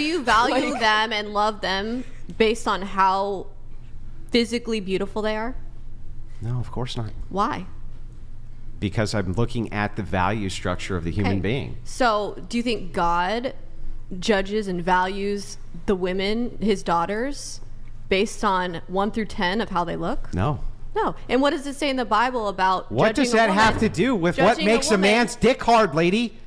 Do you value them and love them based on how physically beautiful they are? No, of course not. Why? Because I'm looking at the value structure of the human being. So do you think God judges and values the women, his daughters, based on 1 through 10 of how they look? No. No. And what does it say in the Bible about what does that have to do with what makes a man's dick hard, lady?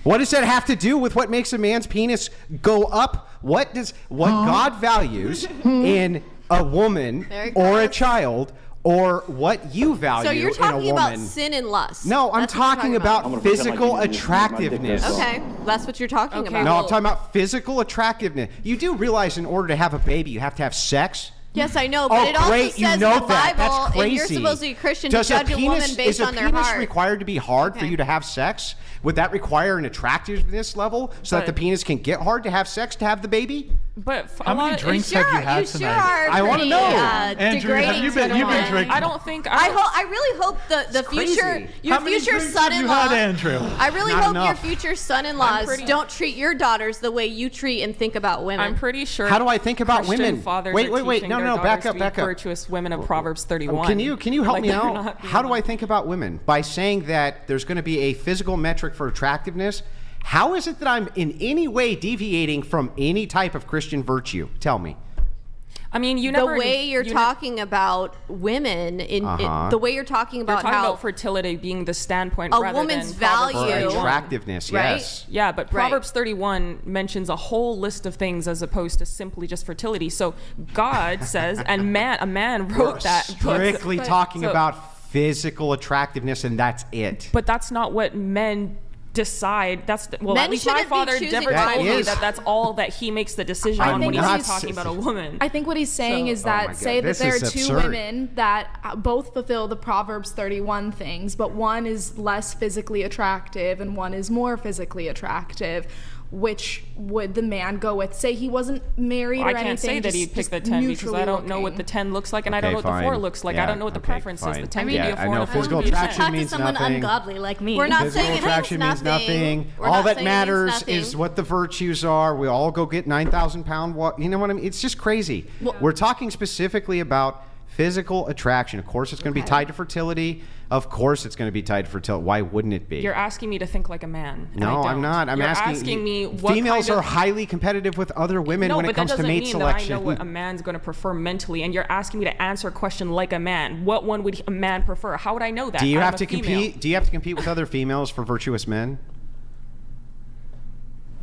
What does that have to do with what makes a man's penis go up? What God values in a woman or a child, or what you value in a woman? So you're talking about sin and lust. No, I'm talking about physical attractiveness. Okay, that's what you're talking about. No, I'm talking about physical attractiveness. You do realize in order to have a baby, you have to have sex? Yes, I know, but it also says in the Bible, That's crazy. and you're supposed to be a Christian to judge a woman based on their heart. Is a penis required to be hard for you to have sex? Would that require an attractiveness level so that the penis can get hard to have sex to have the baby? But how many drinks have you had tonight? I want to know. Andrew, have you been drinking? I don't think. I really hope the future, your future son-in-law. Andrew? I really hope your future son-in-laws don't treat your daughters the way you treat and think about women. I'm pretty sure. How do I think about women? Wait. No. Back up. Virtuous women of Proverbs 31. Can you help me out? How do I think about women? By saying that there's going to be a physical metric for attractiveness. How is it that I'm in any way deviating from any type of Christian virtue? Tell me. I mean, the way you're talking about women, the way you're talking about about fertility being the standpoint a rather woman's than value, attractiveness, right? Yes. Yeah, but Proverbs 31 mentions a whole list of things as opposed to simply just fertility. So God says, and a man wrote that. Strictly talking about physical attractiveness, and that's it. But that's not what men decide. Men at least my father never told me that that's all that he makes the decision on when he's talking about a woman. I think what he's saying is that say that there are two women that both fulfill the Proverbs 31 things, but one is less physically attractive and one is more physically attractive. Which would the man go with? Say he wasn't married or anything. I can't say that he'd pick the 10 because I don't know what the 10 looks like, and I don't know what the 4 looks like. I don't know what the preference is. The 10 could be a 4 I know physical attraction means someone nothing. Ungodly like me. We're not physical saying attraction means nothing. All that matters is what the virtues are. We all go get 9,000-pound walk. You know what I mean? It's just crazy. We're talking specifically about physical attraction. Of course, it's going to be tied to fertility. Of course, it's going to be tied to fertility. Why wouldn't it be? You're asking me to think like a man. No, I'm not. I'm asking me what females are highly competitive with other women when it comes to mate selection. No, but that doesn't mean that I know what a man's going to prefer mentally. And you're asking me to answer a question like a man. What one would a man prefer? How would I know that? Do you have to compete? Do you have to compete with other females for virtuous men?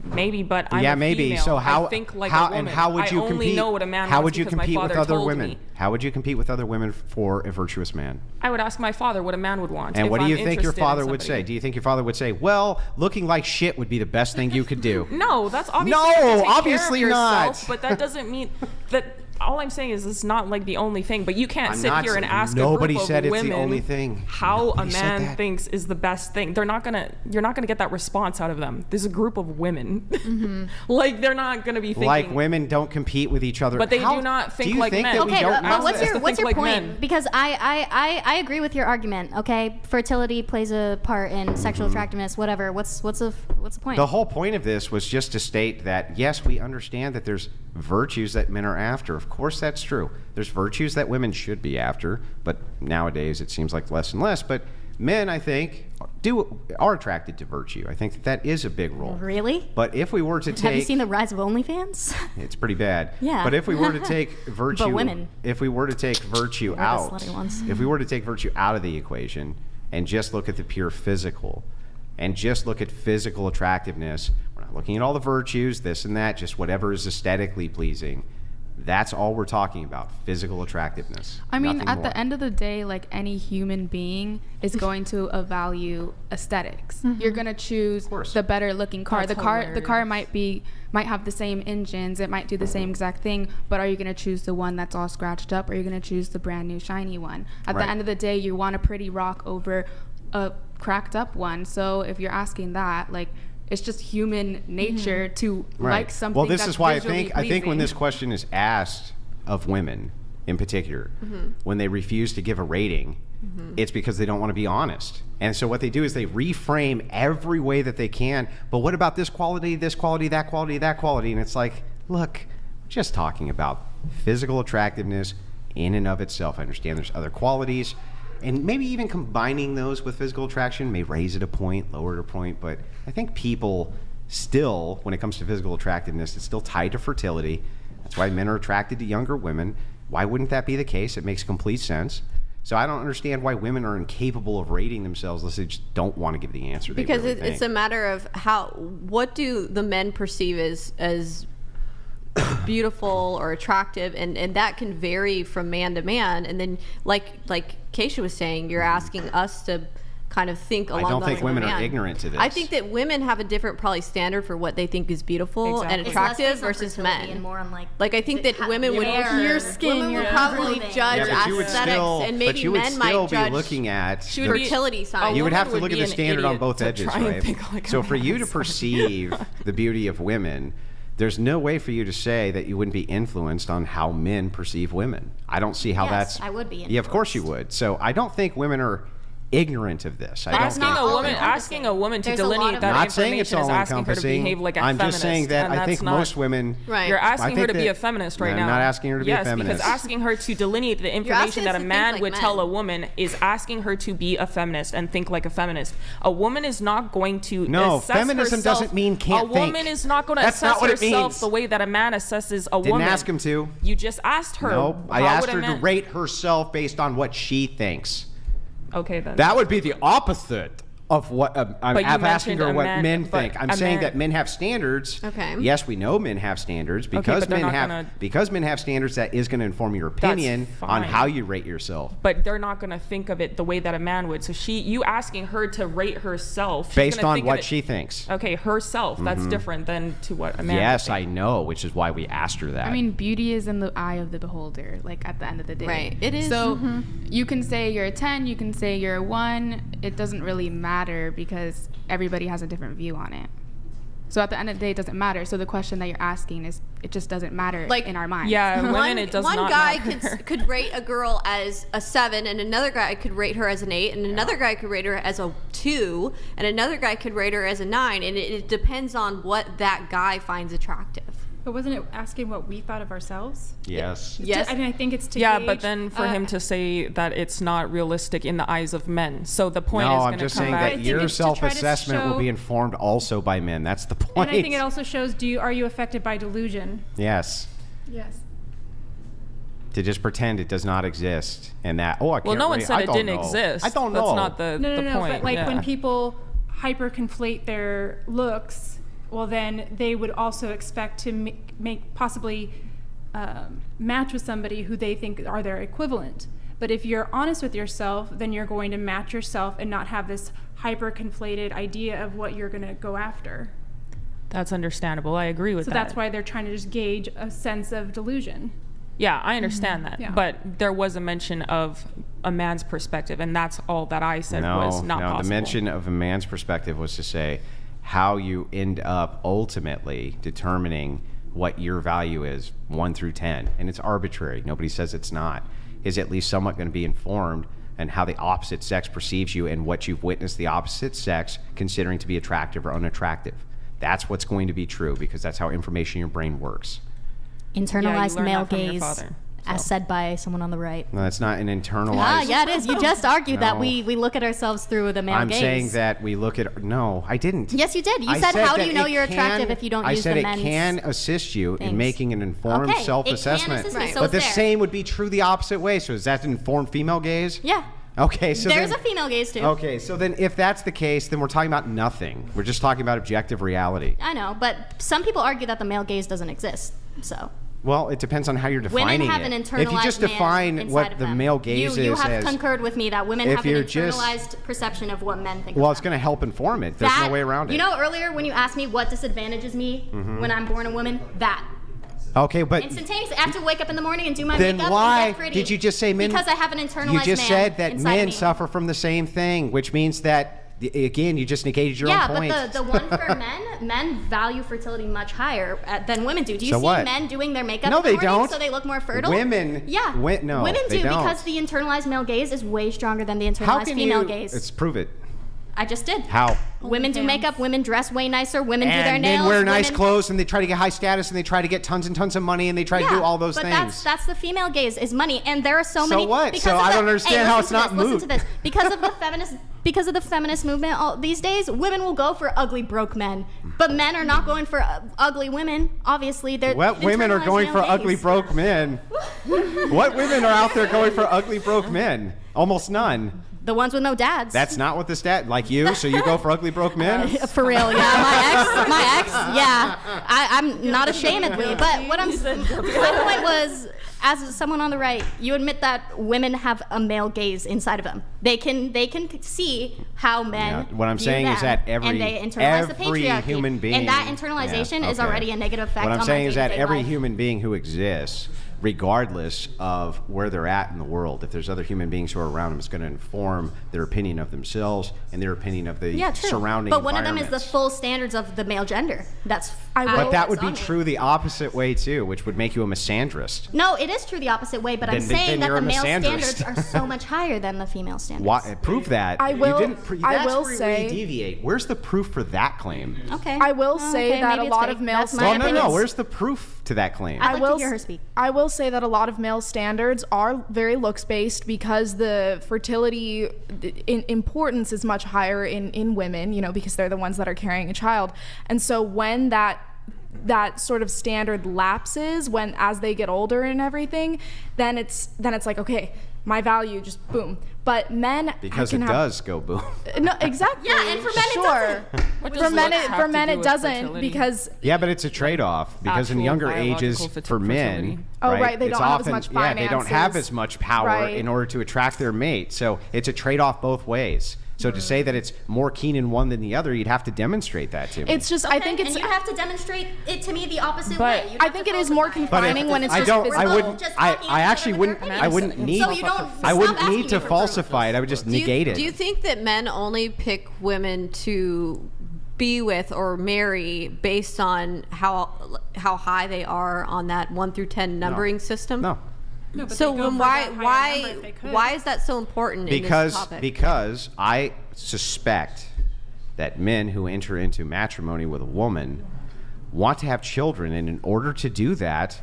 Maybe, but I'm a maybe. female. So how? I think like a woman. And how would you compete? I only know what a man how wants would you because my compete with father other told women? me. How would you compete with other women for a virtuous man? I would ask my father what a man would want. And if what do I'm you think your interested father in would somebody. say? Do you think your father would say, "Well, looking like shit would be the best thing you could do"? No, that's obviously No, you have to take obviously care of not. yourself, but that doesn't mean that. All I'm saying is it's not like the only thing, but you can't I'm sit not here and saying- ask nobody a group said of it's the women only thing. how Nobody a said man that. thinks is the best thing. You're not gonna get that response out of them. There's a group of women, like they're not gonna be thinking Like women don't compete with each other. But they do not think like men. That we Okay, don't but know what's your like point? men. Because I agree with your argument. Okay, fertility plays a part in sexual attractiveness. Whatever. What's the point? The whole point of this was just to state that yes, we understand that there's virtues that men are after. Of course, that's true. There's virtues that women should be after, but nowadays it seems like less and less. But men, I think, are attracted to virtue. I think that is a big role. Really? But if we were to take, have you seen the rise of OnlyFans? It's pretty bad. Yeah. But if we were to take virtue, But women. If we were to take virtue We're the out, slutty ones. if we were to take virtue out of the equation and just look at the pure physical, and just look at physical attractiveness, we're not looking at all the virtues, this and that, just whatever is aesthetically pleasing. That's all we're talking about, physical attractiveness. I mean, Nothing at more. the end of the day, like any human being is going to value aesthetics. You're gonna choose the better looking car. That's The car might have the same engines, it might do the same exact thing, but are you gonna choose the one that's all scratched up, or are you gonna choose the brand new shiny one? At the end of the day, you want a pretty rock over a cracked up one. So if you're asking that, like, it's just human nature to like something. Well, this that's is why visually I think when pleasing. this question is asked of women in particular, when they refuse to give a rating, it's because they don't want to be honest. And so what they do is they reframe every way that they can. But what about this quality, that quality, that quality? And it's like, look, we're just talking about physical attractiveness in and of itself. I understand there's other qualities. And maybe even combining those with physical attraction may raise it a point, lower it a point. But I think people still, when it comes to physical attractiveness, it's still tied to fertility. That's why men are attracted to younger women. Why wouldn't that be the case? It makes complete sense. So I don't understand why women are incapable of rating themselves unless they just don't want to give the answer. Because really it's a matter of what do the men perceive as beautiful or attractive, and that can vary from man to man. And then like Keisha was saying, you're asking us to kind of think along I don't the think lines of women a are man. ignorant to this. I think that women have a different probably standard for what they think is beautiful and Exactly. attractive versus men. And more on Like I think that women would your skin, women your would probably clothing. judge Yeah, but you would aesthetics, still, and maybe but you would men still might be judge looking at She would be- fertility signs. you would have to woman look would at the be an standard on idiot both to edges, try and right? think like a So for you to man. perceive the beauty of women, there's no way for you to say that you wouldn't be influenced on how men perceive women. I don't see how Yes, that's. I would be Yeah, of course you influenced. would. So I don't think women are ignorant of this. I But don't it's think. not all encompassing. Asking a woman to There's a lot delineate of- that I'm not saying it's information all is asking her to encompassing. behave like a I'm feminist. just saying that and I think that's not- most women. Right. You're asking think her to be that- a feminist right I'm now. not asking her to be a yes, feminist. because asking her to delineate the asking information that us a to man think would like tell men. a woman is asking her to be a feminist and think like a feminist. A woman is not going to No, assess feminism herself. doesn't mean can't A woman think. is not going to That's not assess what it herself means. the way that a man assesses a Didn't woman. ask him to. You just asked her. No, I how asked would a her to man- rate herself based on what she thinks. Okay, then. That would be the opposite of what I'm But you asking her mentioned what a man- men but think. I'm a saying man- that men have standards. Okay. Yes, we know men have standards because but they're men not have gonna- because men have standards. That is going to inform your opinion on fine. how you rate yourself But they're not going to think of it the way that a man would. So you asking her to rate herself she's based gonna on think of what it- she thinks. Okay, herself. That's different than to what a man. Yes, would I think. know, which is why we asked her that. I mean, beauty is in the eye of the beholder, like at the end of the day. Right. It is. So you can say you're a 10, you can say you're a 1. It doesn't really matter because everybody has a different view on it. So at the end of the day, it doesn't matter. So the question that you're asking is, it just doesn't matter Like, in our minds. Yeah, women, one, it does one not guy matter. could rate a girl as a 7, and another guy could rate her as an 8, and another guy could rate her as a 2, and another guy could rate her as a 9, and it depends on what that guy finds attractive. But wasn't it asking what we thought of ourselves? yes. Yes. I mean, I think it's to Yeah, gauge, but then for him to say that it's not realistic in the eyes of men. So the point No, is I'm going to just come saying back. I that think your it's to try to self-assessment will show- be informed also by men. That's the point. And I think it also shows, are you affected by delusion? Yes. Yes. To just pretend it does not exist and that I can't Well, no one rate- said I it don't didn't know. exist. I don't That's know. not the No, point. but like yeah. when people hyper conflate their looks, well, then they would also expect to make possibly match with somebody who they think are their equivalent. But if you're honest with yourself, then you're going to match yourself and not have this hyper conflated idea of what you're going to go after. That's understandable. I agree with So that. that's why they're trying to just gauge a sense of delusion. Yeah, I understand that. Yeah. But there was a mention of a man's perspective, and that's all that I said was not possible. The mention of a man's perspective was to say how you end up ultimately determining what your value is, 1 through 10. And it's arbitrary. Nobody says it's not. Is at least somewhat going to be informed and how the opposite sex perceives you and what you've witnessed the opposite sex considering to be attractive or unattractive. That's what's going to be true because that's how information in your brain works. Internalized learned male that from your gaze, father, as so. said by someone on the right. No, that's not an internalized. Ah, yeah, it is. You just argued that No. we look at ourselves through the male I'm gaze. saying that we look at. No, I didn't. Yes, you did. You I said, how do that you know it you're can- attractive if you don't use the I said men's it can assist you in things. making an informed Okay, it can self-assessment. assist me, Right. so But it's the there. same would be true the opposite way. So is that informed female gaze? Yeah. Okay, so There's then, a female gaze, too. Okay, so then if that's the case, then we're talking about nothing. We're just talking about objective reality. I know, but some people argue that the male gaze doesn't exist. So Well, it depends on how you're defining women have it. an internalized If you just man define inside what of the them. male gaze you is have as, concurred with me that women if have an you're just- internalized perception of what men think. well, of it's them. going to help inform it. There's That- no way around it. You know, earlier when you asked me what disadvantages me when I'm born a woman, that. Okay, but Instantaneously, I have to wake up in the morning and do my then makeup why and get pretty. did you just say men? Because I have an internalized You just man said that inside men me. suffer from the same thing, which means that Again, you just negated your Yeah, own point. but the one for men value fertility much higher than women do. Do you So see what? men doing their makeup No, in the they morning don't. so they look more fertile? Women. Yeah. No, women they do don't. because the internalized male gaze is way stronger than the How internalized can female you? gaze. Let's prove it. I just did. How? Women do makeup, women dress way nicer, women do their And nails. men wear nice women- clothes, and they try to get high status, and they try to get tons and tons of money, and they try to do all those but things. that's the female gaze is money, and there are so many. what? because So of I the- don't understand how listen it's to not this, moot. Listen to this. Because of the feminist movement these days, women will go for ugly broke men, but men are not going for ugly women. Obviously, they're What women are internalized going male for gaze. ugly broke men? What women are out there going for ugly broke men? Almost none. The ones with no dads. That's not what the stat like you. So you go for ugly broke men? For real, yeah. My ex, yeah. I'm not ashamedly, but my point was, as someone on the right, you admit that women have a male gaze inside of them. They can see how men. Yeah, what I'm view saying is them, that and they internalize the every patriarchy. human being, and that internalization is already a negative effect. What I'm on saying my is that day-to-day every life. human being who exists, regardless of where they're at in the world, if there's other human beings who are around them, it's going to inform their opinion of themselves and their opinion of the true. surrounding But one of them is the environments. full standards of the male gender. That's But that would be true the opposite way too, which would make you a misandrist. No, it is true the opposite way, but I'm Then saying that you're the a male misandrist. standards are so much higher than the female standards. Why, prove that. I will- You didn't I that's will where say- you deviate. Where's the proof for that claim? Okay. I will say Okay, that maybe a it's lot fake. of male That's my Well, no, opinion. no. Where's the proof to that claim? I'd like to will hear her s- speak. I will say that a lot of male standards are very looks based because the fertility importance is much higher in women, because they're the ones that are carrying a child. And so when that sort of standard lapses as they get older and everything, then it's like, okay, my value just boom. But men Because can it have, does go boom. No, exactly. Yeah, and for men it sure. What For does men, looks it, have for to men do it with doesn't fertility? because Yeah, but it's a trade-off because in Actual younger biological ages for men, fertility. Oh, right, they it's don't have as often- much Yeah, they don't have finances. as much power Right. in order to attract their mate. So it's a trade-off both ways. So to say that it's more keen in one than the other, you'd have to demonstrate that to me. it's just I think it's and you have to demonstrate it to me the opposite But way. I think it is more confining when it's I just don't. physical. I wouldn't. Just I, talking I each actually other wouldn't. with their I wouldn't opinions. need. So you don't I wouldn't stop need asking to me for falsify it. I would just negate it. Do you think that men only pick women to be with or marry based on how high they are on that 1 through 10 numbering system? No. No, but So they go then for that higher number if they could. why is that so important in this topic? Because I suspect that men who enter into matrimony with a woman want to have children, and in order to do that,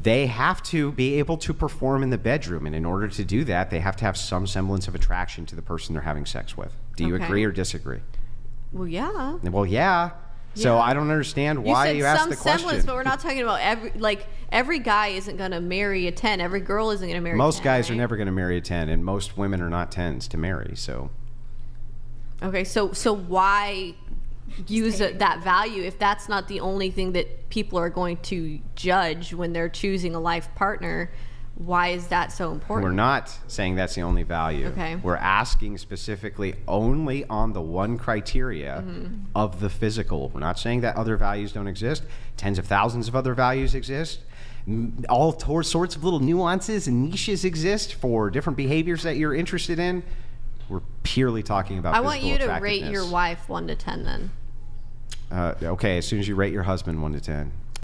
they have to be able to perform in the bedroom, and in order to do that, they have to have some semblance of attraction to the person they're having sex with. Do you Okay. agree or disagree? Well, yeah. Well, yeah. So Yeah. I don't understand You why said you asked some the semblance, question. but we're not talking about every guy isn't going to marry a 10. Every girl isn't going to marry a 10. Most guys are right? never going to marry a 10, and most women are not 10s to marry. So Okay, so why use that value if that's not the only thing that people are going to judge when they're choosing a life partner? Why is that so important? we're not saying that's the only value. Okay. We're asking specifically only on the one criteria of the physical. We're not saying that other values don't exist. Tens of thousands of other values exist. All sorts of little nuances and niches exist for different behaviors that you're interested in. We're purely talking about I want physical you to rate attractiveness. your wife 1 to 10 then. Okay, as soon as you rate your husband 1 to 10.